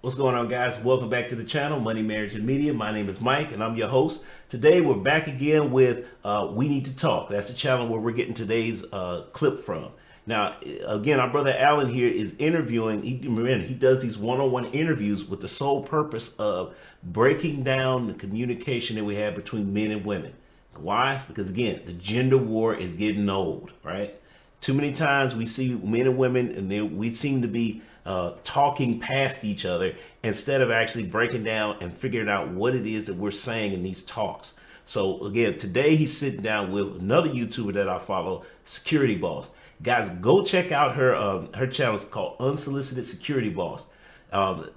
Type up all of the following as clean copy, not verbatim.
What's going on, guys? Welcome back to the channel, Money, Marriage, and Media. My name is Mike, and I'm your host. Today, we're back again with We Need to Talk. That's the channel where we're getting today's clip from. Now, again, our brother Alan here is interviewing. He does these one-on-one interviews with the sole purpose of breaking down the communication that we have between men and women. Why? Because, again, the gender war is getting old, right? Too many times we see men and women, and we seem to be talking past each other instead of actually breaking down and figuring out what it is that we're saying in these talks. So again, today he's sitting down with another YouTuber that I follow, Security Boss. Guys, go check out her channel. It's called Unsolicited Security Boss.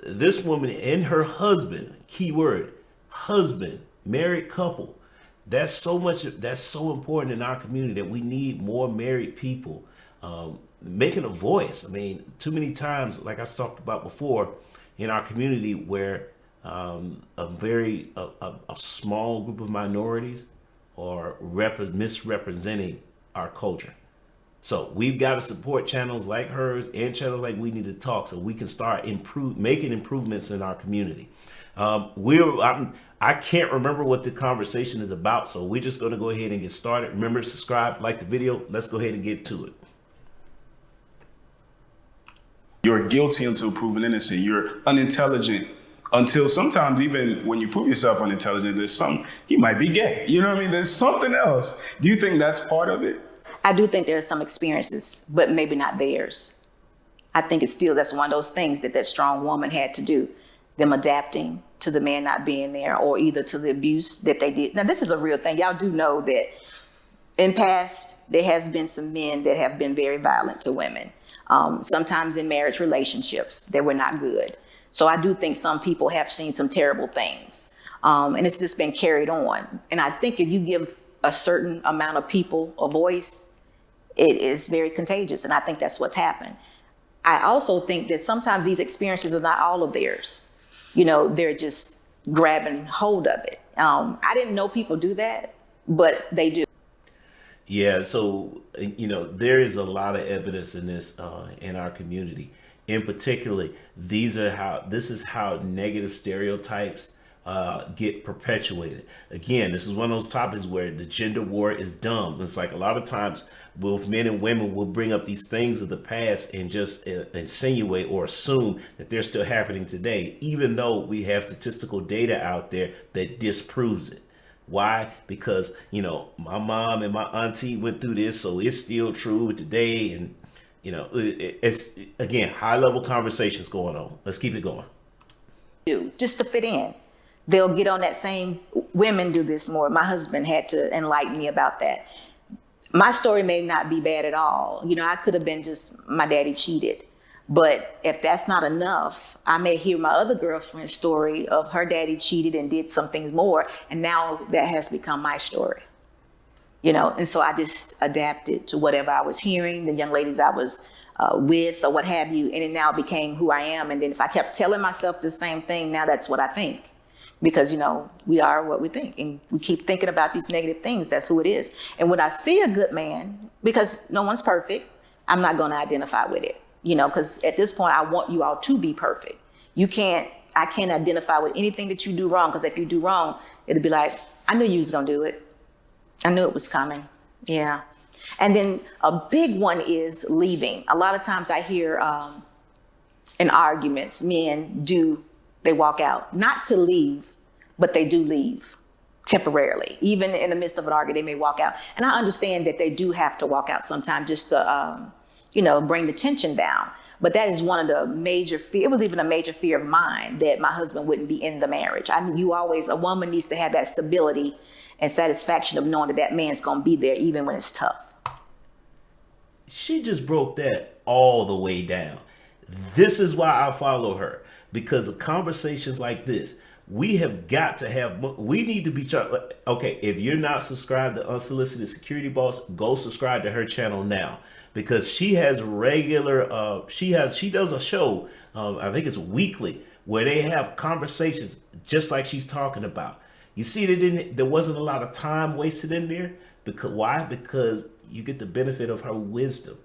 This woman and her husband, keyword, husband, married couple. That's so important in our community that we need more married people making a voice. I mean, too many times, like I talked about before, in our community where a small group of minorities are misrepresenting our culture. So we've got to support channels like hers and channels like We Need to Talk so we can start making improvements in our community. I can't remember what the conversation is about, so we're just going to go ahead and get started. Remember to subscribe, like the video. Let's go ahead and get to it. You're guilty until proven innocent. You're unintelligent until sometimes even when you prove yourself unintelligent, there's he might be gay. You know what I mean? There's something else. Do you think that's part of it? I do think there are some experiences, but maybe not theirs. I think that's one of those things that strong woman had to do, them adapting to the man not being there or either to the abuse that they did. Now, this is a real thing. Y'all do know that in past, there has been some men that have been very violent to women. Sometimes in marriage relationships that were not good. So I do think some people have seen some terrible things, and it's just been carried on. And I think if you give a certain amount of people a voice, it is very contagious. And I think that's what's happened. I also think that sometimes these experiences are not all of theirs. You know, they're just grabbing hold of it. I didn't know people do that, but they do. Yeah, so there is a lot of evidence in this in our community. In particular, this is how negative stereotypes get perpetuated. Again, this is one of those topics where the gender war is dumb. It's like a lot of times both men and women will bring up these things of the past and just insinuate or assume that they're still happening today, even though we have statistical data out there that disproves it. Why? Because, my mom and my auntie went through this, so it's still true today. And, it's, again, high level conversations going on. Let's keep it going. Just to fit in. They'll get on that same, women do this more. My husband had to enlighten me about that. My story may not be bad at all. I could have been just my daddy cheated. But if that's not enough, I may hear my other girlfriend's story of her daddy cheated and did some things more. And now that has become my story. And so I just adapted to whatever I was hearing, the young ladies I was with or what have you. And it now became who I am. And then if I kept telling myself the same thing, now that's what I think. Because, we are what we think. And we keep thinking about these negative things. That's who it is. And when I see a good man, because no one's perfect, I'm not going to identify with it. Because at this point, I want you all to be perfect. I can't identify with anything that you do wrong. Because if you do wrong, it'll be like, I knew you was going to do it. I knew it was coming. Yeah. And then a big one is leaving. A lot of times I hear in arguments, they walk out, not to leave, but they do leave temporarily. Even in the midst of an argument, they may walk out. And I understand that they do have to walk out sometimes just to, bring the tension down. But that is one of the major fear. It was even a major fear of mine that my husband wouldn't be in the marriage. A woman needs to have that stability and satisfaction of knowing that man's going to be there even when it's tough. She just broke that all the way down. This is why I follow her, because of conversations like this. We have got to have, we need to be, okay, if you're not subscribed to Unsolicited Security Boss, go subscribe to her channel now, because she has she does a show, I think it's weekly, where they have conversations just like she's talking about. You see, there wasn't a lot of time wasted in there. Why? Because you get the benefit of her wisdom.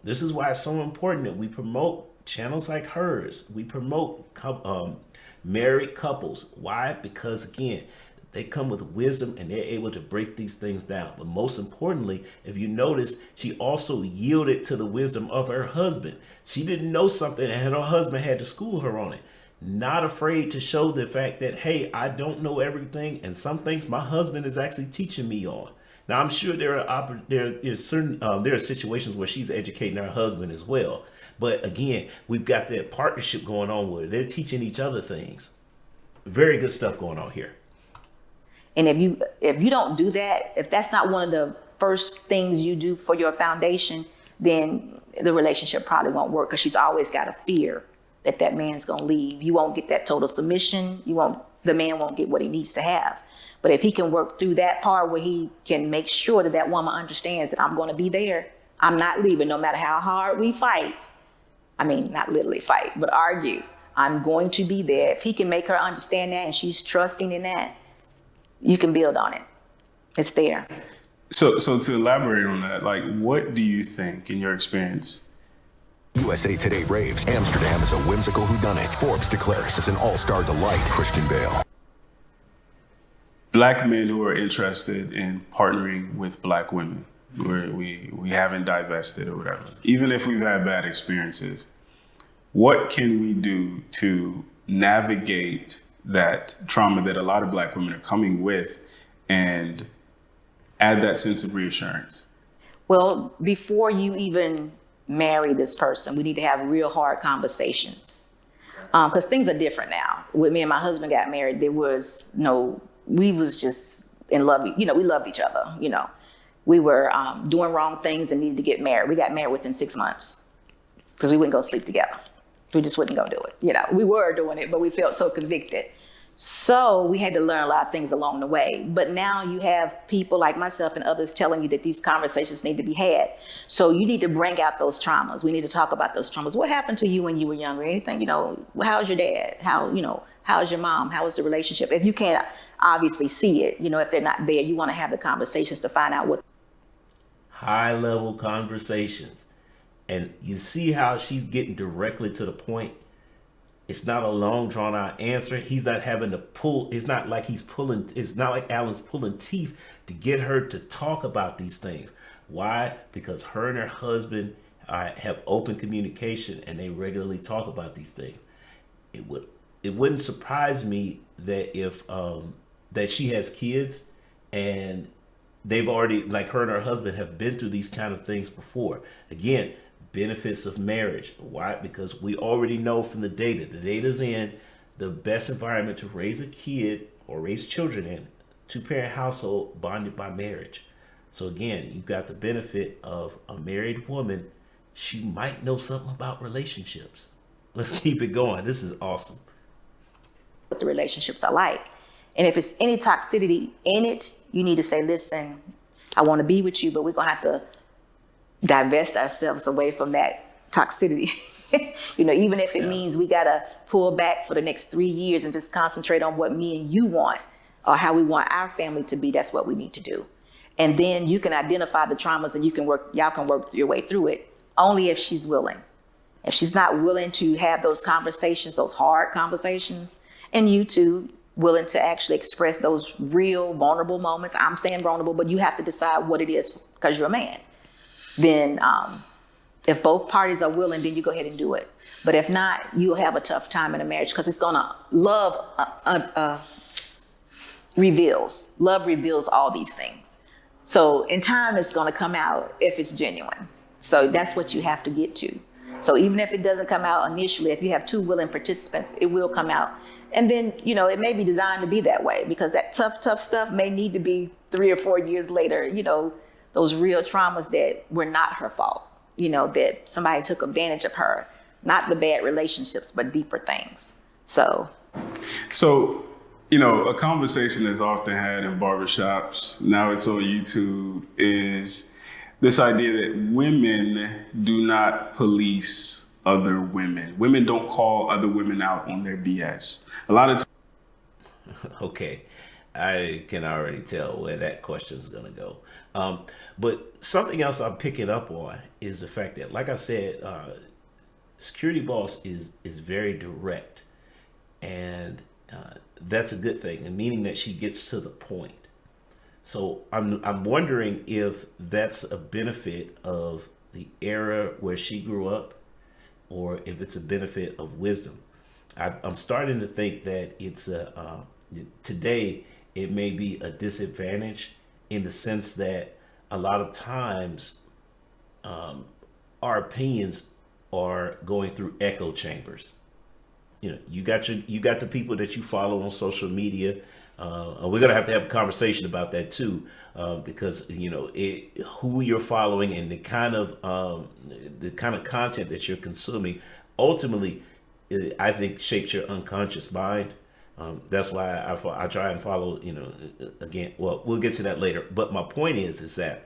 This is why it's so important that we promote channels like hers, we promote married couples. Why? Because again, they come with wisdom and they're able to break these things down. But most importantly, if you notice, she also yielded to the wisdom of her husband. She didn't know something and her husband had to school her on it. Not afraid to show the fact that, hey, I don't know everything, and some things my husband is actually teaching me on. Now, I'm sure there are situations where she's educating her husband as well. But again, we've got that partnership going on where they're teaching each other things. Very good stuff going on here. And if you don't do that, if that's not one of the first things you do for your foundation, then the relationship probably won't work, because she's always got a fear that that man's gonna leave. You won't get that total submission. The man won't get what he needs to have. But if he can work through that part where he can make sure that that woman understands that I'm going to be there, I'm not leaving, no matter how hard we fight. I mean, not literally fight, but argue. I'm going to be there. If he can make her understand that and she's trusting in that, you can build on it. It's there. So to elaborate on that, like, what do you think, in your experience? USA Today raves Amsterdam is a whimsical whodunit. Forbes declares as an all-star delight. Christian Bale. Black men who are interested in partnering with Black women, where we haven't divested or whatever, even if we've had bad experiences, what can we do to navigate that trauma that a lot of Black women are coming with and add that sense of reassurance? Well, before you even marry this person, we need to have real hard conversations, because things are different now. When me and my husband got married, we was just in love. We loved each other. We were doing wrong things and needed to get married. We got married within 6 months because we wouldn't go sleep together. We just wouldn't go do it. We were doing it, but we felt so convicted. So we had to learn a lot of things along the way. But now you have people like myself and others telling you that these conversations need to be had. So you need to bring out those traumas. We need to talk about those traumas. What happened to you when you were younger? Anything, how's your dad? How's your mom? How was the relationship? If you can't obviously see it, if they're not there, you want to have the conversations to find out what. High level conversations. And you see how she's getting directly to the point. It's not a long drawn out answer. He's not having to pull. It's not like Alan's pulling teeth to get her to talk about these things. Why? Because her and her husband have open communication and they regularly talk about these things. It wouldn't surprise me that if that she has kids and they've already, like, her and her husband have been through these kind of things before. Again, benefits of marriage. Why? Because we already know from the data. The data's in the best environment to raise a kid or raise children in, two-parent household bonded by marriage. So again, you've got the benefit of a married woman. She might know something about relationships. Let's keep it going. This is awesome. What the relationships are like. And if it's any toxicity in it, you need to say, listen, I want to be with you, but we're going to have to divest ourselves away from that toxicity. Even if it means we got to pull back for the next 3 years and just concentrate on what me and you want or how we want our family to be, that's what we need to do. And then you can identify the traumas and y'all can work your way through it, only if she's willing. If she's not willing to have those conversations, those hard conversations, and you too willing to actually express those real vulnerable moments. I'm saying vulnerable, but you have to decide what it is because you're a man. Then if both parties are willing, then you go ahead and do it. But if not, you'll have a tough time in a marriage because it's gonna love reveals all these things. So in time, it's gonna come out if it's genuine. So that's what you have to get to. So even if it doesn't come out initially, if you have two willing participants, it will come out. And then, it may be designed to be that way because that tough stuff may need to be 3 or 4 years later, those real traumas that were not her fault, that somebody took advantage of her, not the bad relationships, but deeper things. So, a conversation that's often had in barbershops, now it's on YouTube, is this idea that women do not police other women. Women don't call other women out on their BS. A lot of Okay, I can already tell where that question is going to go. But something else I'm picking up on is the fact that, like I said, Security Boss is very direct, and that's a good thing, and meaning that she gets to the point. So I'm wondering if that's a benefit of the era where she grew up, or if it's a benefit of wisdom. I'm starting to think that it's today it may be a disadvantage in the sense that a lot of times our opinions are going through echo chambers. You know, you got the people that you follow on social media. We're gonna have to have a conversation about that too, because you know who you're following and the kind of content that you're consuming ultimately, I think, shapes your unconscious mind. That's why I try and follow. You know, again, well, we'll get to that later. But my point is that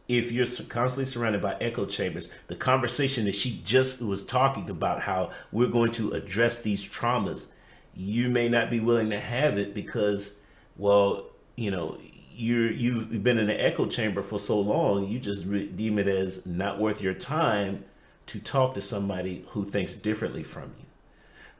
if you're constantly surrounded by echo chambers, the conversation that she just was talking about, how we're going to address these traumas, you may not be willing to have it because, well, you know, you've been in an echo chamber for so long, you just deem it as not worth your time to talk to somebody who thinks differently from you.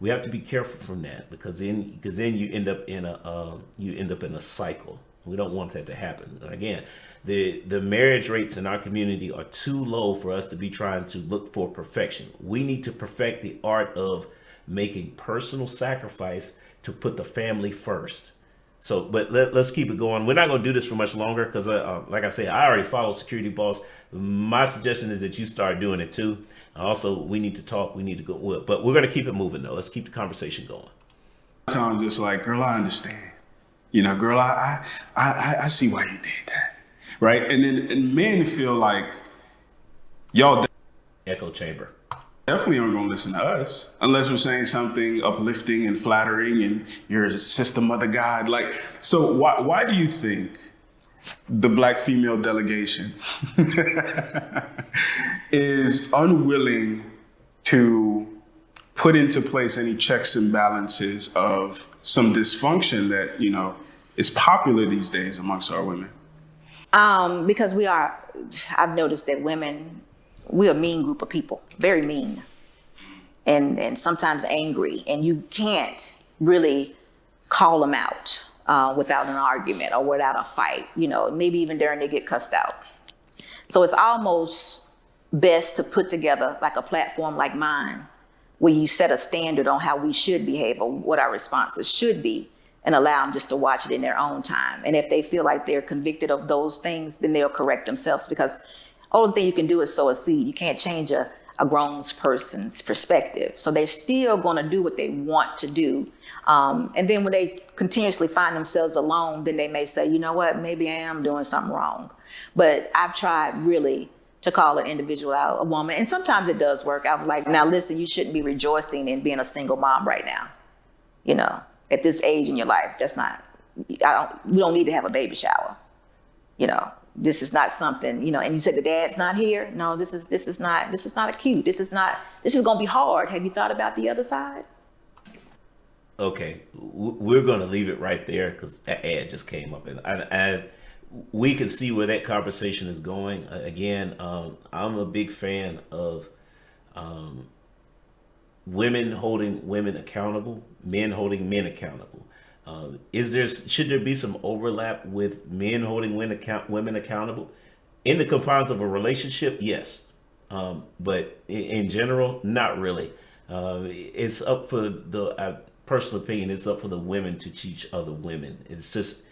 We have to be careful from that because then you end up in a cycle. We don't want that to happen. Again, the marriage rates in our community are too low for us to be trying to look for perfection. We need to perfect the art of making personal sacrifice to put the family first. So, but let's keep it going. We're not going to do this for much longer because, like I say, I already follow Security Boss. My suggestion is that you start doing it too. Also, we need to talk. We need to go. But we're going to keep it moving, though. Let's keep the conversation going. I'm just like, girl, I understand. You know, girl, I see why you did that, right? And men feel like y'all Echo chamber. definitely aren't going to listen to us unless we're saying something uplifting and flattering and you're a sister, mother, God. Like, so why do you think the Black female delegation is unwilling to put into place any checks and balances of some dysfunction that, you know, is popular these days amongst our women? Because I've noticed that women, we're a mean group of people, very mean, and sometimes angry, and you can't really call them out without an argument or without a fight, you know, maybe even during they get cussed out. So it's almost best to put together like a platform like mine, where you set a standard on how we should behave or what our responses should be, and allow them just to watch it in their own time. And if they feel like they're convicted of those things, then they'll correct themselves, because the only thing you can do is sow a seed. You can't change a grown person's perspective. So they're still going to do what they want to do. And then when they continuously find themselves alone, then they may say, you know what, maybe I am doing something wrong. But I've tried really to call an individual out, a woman. And sometimes it does work. I'm like, now listen, you shouldn't be rejoicing in being a single mom right now. You know, at this age in your life, we don't need to have a baby shower. You know, this is not something, you know, and you said the dad's not here. No, this is not acute. This is going to be hard. Have you thought about the other side? Okay, we're going to leave it right there because an ad just came up, and we can see where that conversation is going. Again, I'm a big fan of women holding women accountable, men holding men accountable. Should there be some overlap with men holding women accountable in the confines of a relationship? Yes, but in general, not really. It's up for the personal opinion. It's up for the women to teach other women. It's just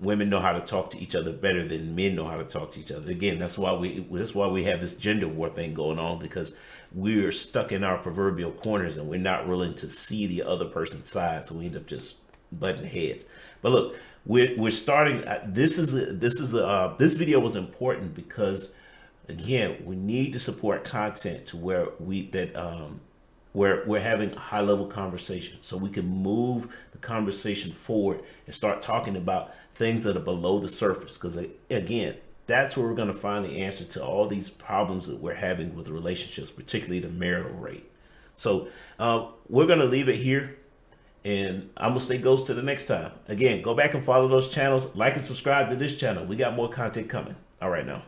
women know how to talk to each other better than men know how to talk to each other. Again, that's why we have this gender war thing going on, because we're stuck in our proverbial corners and we're not willing to see the other person's side, so we end up just butting heads. But look, we're starting. This video was important because, again, we need to support content to where we're having a high level conversation, so we can move the conversation forward and start talking about things that are below the surface. Because again, that's where we're going to find the answer to all these problems that we're having with relationships, particularly the marital rate. So we're going to leave it here, and I'm going to say goes to the next time. Again, go back and follow those channels, like and subscribe to this channel. We got more content coming. All right now.